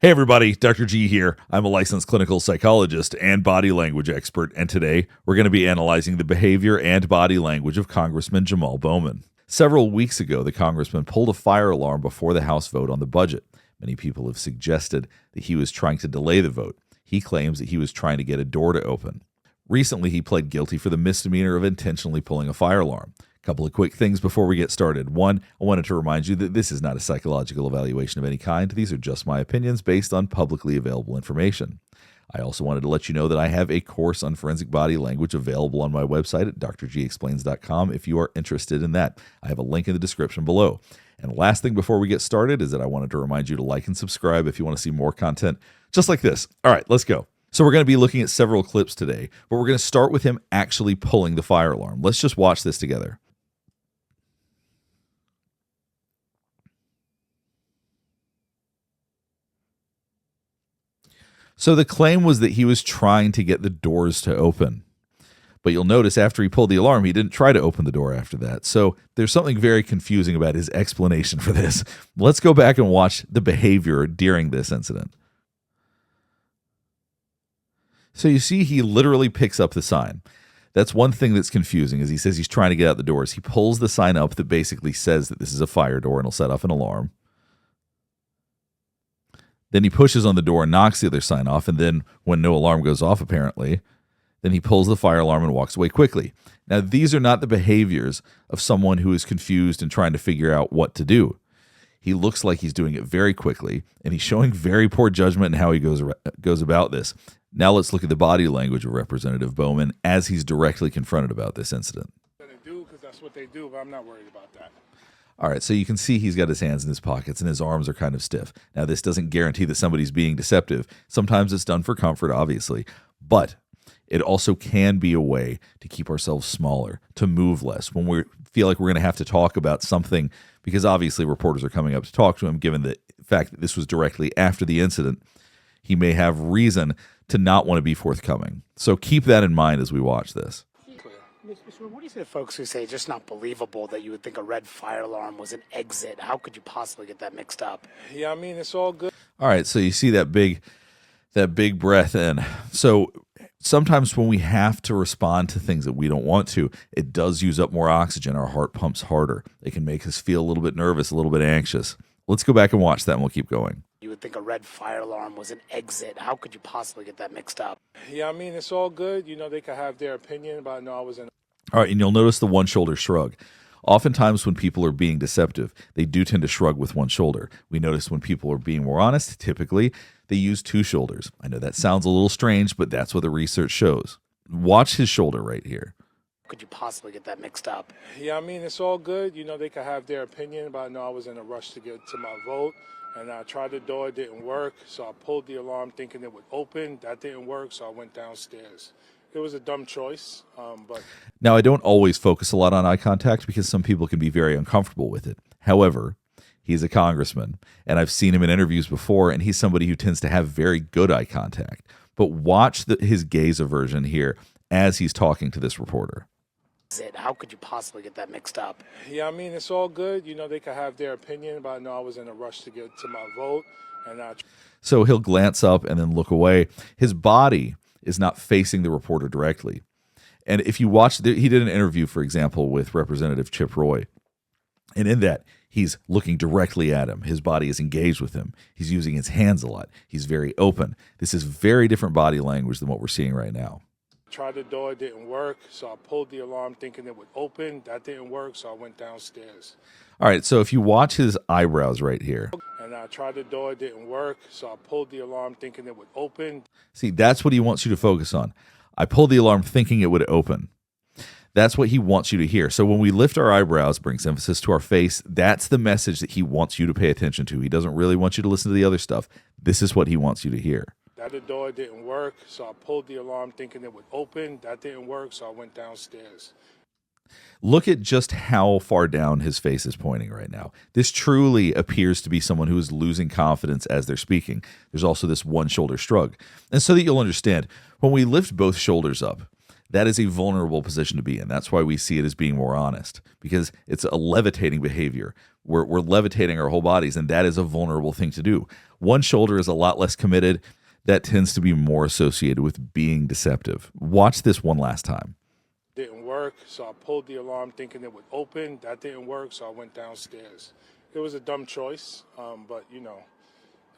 Hey everybody, Dr. G here. I'm a licensed clinical psychologist and body language expert, and today we're going to be analyzing the behavior and body language of Congressman Jamaal Bowman. Several weeks ago, the congressman pulled a fire alarm before the House vote on the budget. Many people have suggested that he was trying to delay the vote. He claims that he was trying to get a door to open. Recently, he pled guilty for the misdemeanor of intentionally pulling a fire alarm. Couple of quick things before we get started. One, I wanted to remind you that this is not a psychological evaluation of any kind. These are just my opinions based on publicly available information. I also wanted to let you know that I have a course on forensic body language available on my website at drgexplains.com if you are interested in that. I have a link in the description below. And the last thing before we get started is that I wanted to remind you to like and subscribe if you want to see more content just like this. All right, let's go. So we're going to be looking at several clips today, but we're going to start with him actually pulling the fire alarm. Let's just watch this together. So the claim was that he was trying to get the doors to open. But you'll notice after he pulled the alarm, he didn't try to open the door after that. So there's something very confusing about his explanation for this. Let's go back and watch the behavior during this incident. So you see he literally picks up the sign. That's one thing that's confusing is he says he's trying to get out the doors. He pulls the sign up that basically says that this is a fire door and will set off an alarm. Then he pushes on the door and knocks the other sign off, and then when no alarm goes off, apparently, then he pulls the fire alarm and walks away quickly. Now, these are not the behaviors of someone who is confused and trying to figure out what to do. He looks like he's doing it very quickly, and he's showing very poor judgment in how he goes about this. Now let's look at the body language of Representative Bowman as he's directly confronted about this incident. They do because that's what they do, but I'm not worried about that. All right, so you can see he's got his hands in his pockets and his arms are kind of stiff. Now, this doesn't guarantee that somebody's being deceptive. Sometimes it's done for comfort, obviously, but it also can be a way to keep ourselves smaller, to move less when we feel like we're going to have to talk about something, because obviously reporters are coming up to talk to him, given the fact that this was directly after the incident. He may have reason to not want to be forthcoming. So keep that in mind as we watch this. What do you say to folks who say it's just not believable that you would think a red fire alarm was an exit? How could you possibly get that mixed up? Yeah, I mean, it's all good. All right, so you see that big breath in. So sometimes when we have to respond to things that we don't want to, it does use up more oxygen. Our heart pumps harder. It can make us feel a little bit nervous, a little bit anxious. Let's go back and watch that, and we'll keep going. You would think a red fire alarm was an exit. How could you possibly get that mixed up? Yeah, I mean, it's all good. You know, they could have their opinion, but I know I was in. All right, and you'll notice the one shoulder shrug. Oftentimes when people are being deceptive, they do tend to shrug with one shoulder. We notice when people are being more honest, typically they use two shoulders. I know that sounds a little strange, but that's what the research shows. Watch his shoulder right here. Could you possibly get that mixed up? Yeah, I mean, it's all good. You know, they could have their opinion, but I know I was in a rush to get to my vote. And I tried the door, it didn't work. So I pulled the alarm thinking it would open. That didn't work, so I went downstairs. It was a dumb choice, but... Now, I don't always focus a lot on eye contact because some people can be very uncomfortable with it. However, he's a congressman, and I've seen him in interviews before, and he's somebody who tends to have very good eye contact. But watch his gaze aversion here as he's talking to this reporter. How could you possibly get that mixed up? Yeah, I mean, it's all good. You know, they could have their opinion, but I know I was in a rush to get to my vote. So he'll glance up and then look away. His body is not facing the reporter directly. And if you watch, he did an interview, for example, with Representative Chip Roy. And in that, he's looking directly at him. His body is engaged with him. He's using his hands a lot. He's very open. This is very different body language than what we're seeing right now. Tried the door, it didn't work, so I pulled the alarm thinking it would open. That didn't work, so I went downstairs. All right, so if you watch his eyebrows right here. And I tried the door, it didn't work, so I pulled the alarm thinking it would open. See, that's what he wants you to focus on. I pulled the alarm thinking it would open. That's what he wants you to hear. So when we lift our eyebrows, brings emphasis to our face, that's the message that he wants you to pay attention to. He doesn't really want you to listen to the other stuff. This is what he wants you to hear. The door didn't work, so I pulled the alarm thinking it would open. That didn't work, so I went downstairs. Look at just how far down his face is pointing right now. This truly appears to be someone who is losing confidence as they're speaking. There's also this one shoulder shrug. And so that you'll understand, when we lift both shoulders up, That is a vulnerable position to be in. That's why we see it as being more honest, because it's a levitating behavior. We're levitating our whole bodies, and that is a vulnerable thing to do. One shoulder is a lot less committed. That tends to be more associated with being deceptive. Watch this one last time. Didn't work, so I pulled the alarm thinking it would open. That didn't work, so I went downstairs. It was a dumb choice, but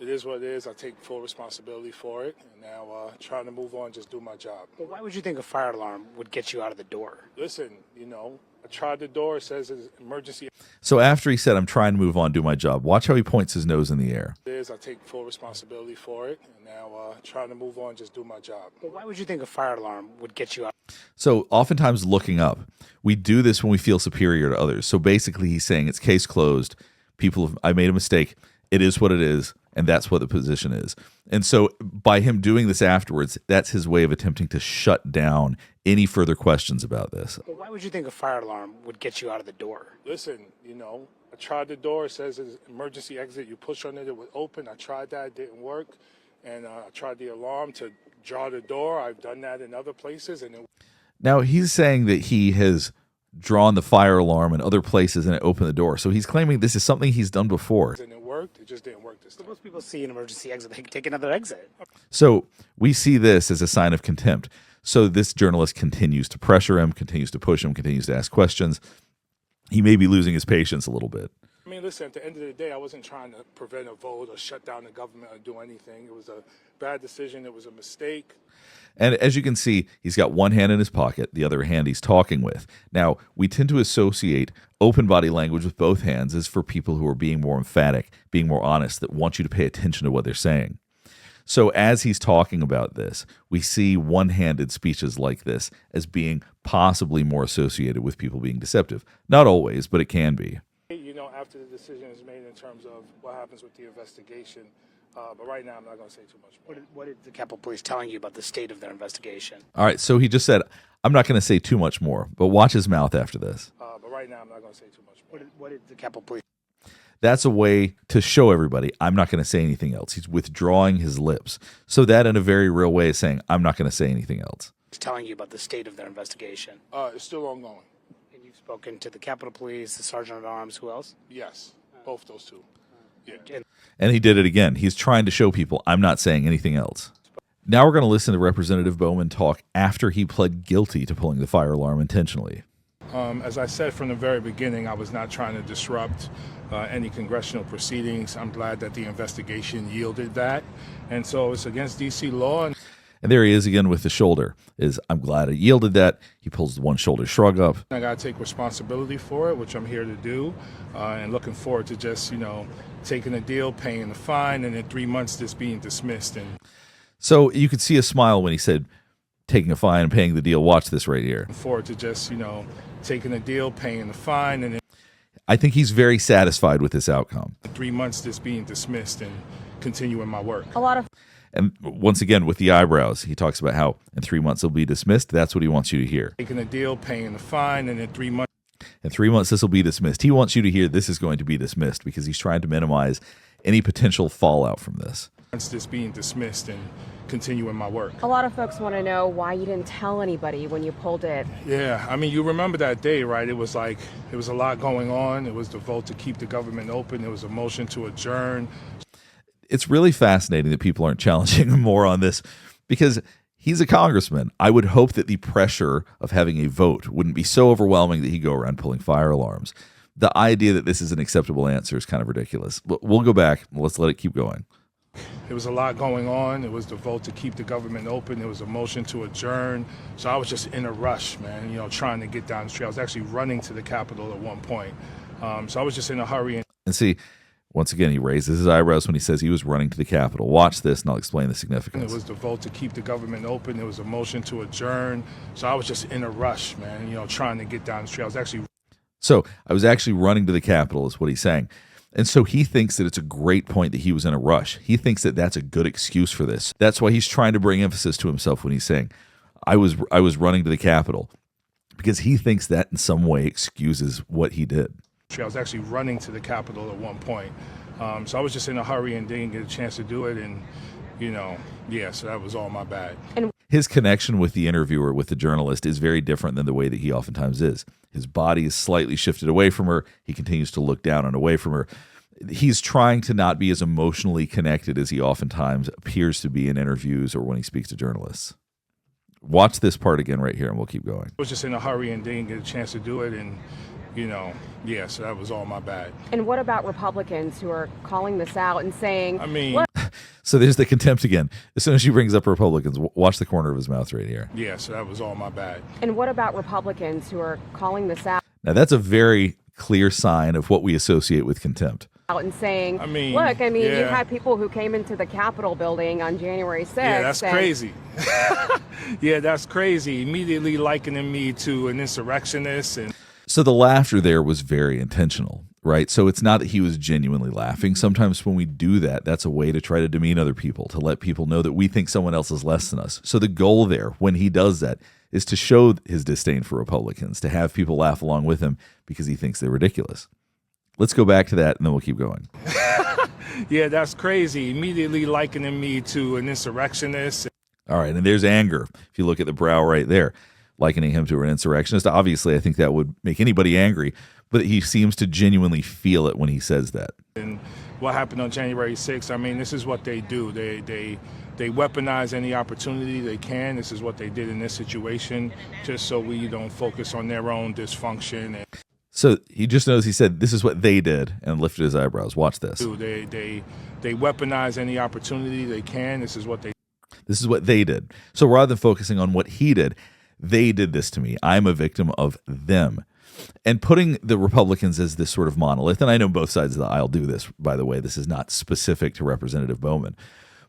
it is what it is. I take full responsibility for it, and now trying to move on, just do my job. But why would you think a fire alarm would get you out of the door? Listen, I tried the door. It says it's emergency. So after he said, I'm trying to move on, do my job, watch how he points his nose in the air. It is. I take full responsibility for it, and now trying to move on, just do my job. But why would you think a fire alarm would get you out? So oftentimes looking up, we do this when we feel superior to others. So basically he's saying it's case closed. I made a mistake. It is what it is. And that's what the position is. And so by him doing this afterwards, that's his way of attempting to shut down any further questions about this. But why would you think a fire alarm would get you out of the door? Listen, I tried the door. It says it's emergency exit. You push on it, it would open. I tried that. It didn't work. And I tried the alarm to jar the door. I've done that in other places. Now, he's saying that he has drawn the fire alarm in other places and it opened the door. So he's claiming this is something he's done before. And it worked. It just didn't work this time. Most people see an emergency exit, they can take another exit. So we see this as a sign of contempt. So this journalist continues to pressure him, continues to push him, continues to ask questions. He may be losing his patience a little bit. I mean, listen, at the end of the day, I wasn't trying to prevent a vote or shut down the government or do anything. It was a bad decision. It was a mistake. And as you can see, he's got one hand in his pocket, the other hand he's talking with. Now, we tend to associate open body language with both hands as for people who are being more emphatic, being more honest, that want you to pay attention to what they're saying. So as he's talking about this, we see one-handed speeches like this as being possibly more associated with people being deceptive. Not always, but it can be. After the decision is made in terms of what happens with the investigation. But right now, I'm not going to say too much more. What is the Capitol Police telling you about the state of their investigation? All right, so he just said, I'm not going to say too much more, but watch his mouth after this. But right now, I'm not going to say too much more. What is the Capitol Police? That's a way to show everybody, I'm not going to say anything else. He's withdrawing his lips. So that in a very real way is saying, I'm not going to say anything else. It's telling you about the state of their investigation. It's still ongoing. And you've spoken to the Capitol Police, the Sergeant at Arms, who else? Yes, both those two. Yeah. And he did it again. He's trying to show people, I'm not saying anything else. Now we're going to listen to Representative Bowman talk after he pled guilty to pulling the fire alarm intentionally. As I said from the very beginning, I was not trying to disrupt any congressional proceedings. I'm glad that the investigation yielded that. And so it's against D.C. law. And there he is again with the shoulder. I'm glad it yielded that. He pulls the one shoulder shrug up. I got to take responsibility for it, which I'm here to do. And looking forward to just, taking a deal, paying the fine, and in 3 months this being dismissed. And so you could see a smile when he said, taking a fine and paying the deal. Watch this right here. Forward to just, taking a deal, paying the fine, and I think he's very satisfied with this outcome. 3 months this being dismissed and continuing my work. And once again, with the eyebrows, he talks about how in 3 months he'll be dismissed. That's what he wants you to hear. Taking a deal, paying the fine, and in 3 months. In 3 months, this will be dismissed. He wants you to hear this is going to be dismissed because he's trying to minimize any potential fallout from this. Once this being dismissed and continuing my work. A lot of folks want to know why you didn't tell anybody when you pulled it. Yeah, I mean, you remember that day, right? It was a lot going on. It was the vote to keep the government open. It was a motion to adjourn. It's really fascinating that people aren't challenging him more on this because he's a congressman. I would hope that the pressure of having a vote wouldn't be so overwhelming that he'd go around pulling fire alarms. The idea that this is an acceptable answer is kind of ridiculous. We'll go back. Let's let it keep going. It was a lot going on. It was the vote to keep the government open. It was a motion to adjourn. So I was just in a rush, man, trying to get down the street. I was actually running to the Capitol at one point. So I was just in a hurry. And see, once again, he raises his eyebrows when he says he was running to the Capitol. Watch this, and I'll explain the significance. It was the vote to keep the government open. It was a motion to adjourn. So I was just in a rush, man, trying to get down the street. I was actually running to the Capitol is what he's saying. And so he thinks that it's a great point that he was in a rush. He thinks that that's a good excuse for this. That's why he's trying to bring emphasis to himself when he's saying, I was running to the Capitol, because he thinks that in some way excuses what he did. I was actually running to the Capitol at one point. So I was just in a hurry and didn't get a chance to do it. And, so that was all my bad. His connection with the interviewer, with the journalist, is very different than the way that he oftentimes is. His body is slightly shifted away from her. He continues to look down and away from her. He's trying to not be as emotionally connected as he oftentimes appears to be in interviews or when he speaks to journalists. Watch this part again right here, and we'll keep going. I was just in a hurry and didn't get a chance to do it, and so that was all my bad. And what about Republicans who are calling this out and saying, I mean, look, So there's the contempt again. As soon as she brings up Republicans, watch the corner of his mouth right here. so that was all my bad. and what about Republicans who are calling this out Now that's a very clear sign of what we associate with contempt. and saying, I mean, look, you yeah. had people who came into the Capitol building on January 6th. Yeah, that's and crazy. Yeah, that's crazy. Immediately likening me to an insurrectionist. And So the laughter there was very intentional, right? So it's not that he was genuinely laughing. Sometimes when we do that, that's a way to try to demean other people, to let people know that we think someone else is less than us. So the goal there, when he does that, is to show his disdain for Republicans, to have people laugh along with him because he thinks they're ridiculous. Let's go back to that, and then we'll keep going. yeah, that's crazy. Immediately likening me to an insurrectionist. All right, and there's anger. If you look at the brow right there, likening him to an insurrectionist, obviously I think that would make anybody angry, but he seems to genuinely feel it when he says that. And what happened on January 6th, I mean, this is what they do. They weaponize any opportunity they can. This is what they did in this situation, just so we don't focus on their own dysfunction. So he just knows he said, this is what they did, and lifted his eyebrows. Watch this. They weaponize any opportunity they can. This is what they did. So rather than focusing on what he did, they did this to me. I'm a victim of them. And putting the Republicans as this sort of monolith, and I know both sides of the aisle do this, by the way, this is not specific to Representative Bowman,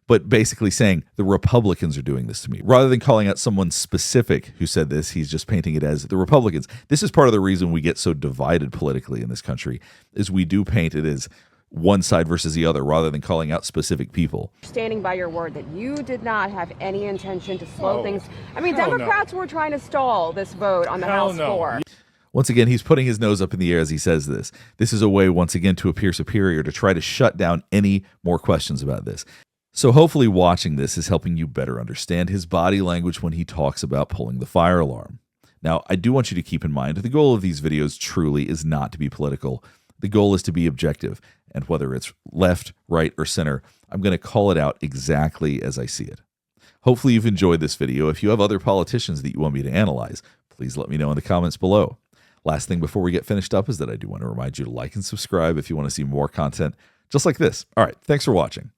but basically saying the Republicans are doing this to me. Rather than calling out someone specific who said this, he's just painting it as the Republicans. This is part of the reason we get so divided politically in this country, is we do paint it as one side versus the other rather than calling out specific people. standing by your word that you did not have any intention to slow Oh, things. I mean, hell no. Democrats were trying to stall this vote on the Hell House no. floor. Once again, he's putting his nose up in the air as he says this. This is a way, once again, to appear superior, to try to shut down any more questions about this. So hopefully watching this is helping you better understand his body language when he talks about pulling the fire alarm. Now, I do want you to keep in mind, the goal of these videos truly is not to be political. The goal is to be objective, and whether it's left, right, or center, I'm going to call it out exactly as I see it. Hopefully you've enjoyed this video. If you have other politicians that you want me to analyze, please let me know in the comments below. Last thing before we get finished up is that I do want to remind you to like and subscribe if you want to see more content just like this. All right, thanks for watching.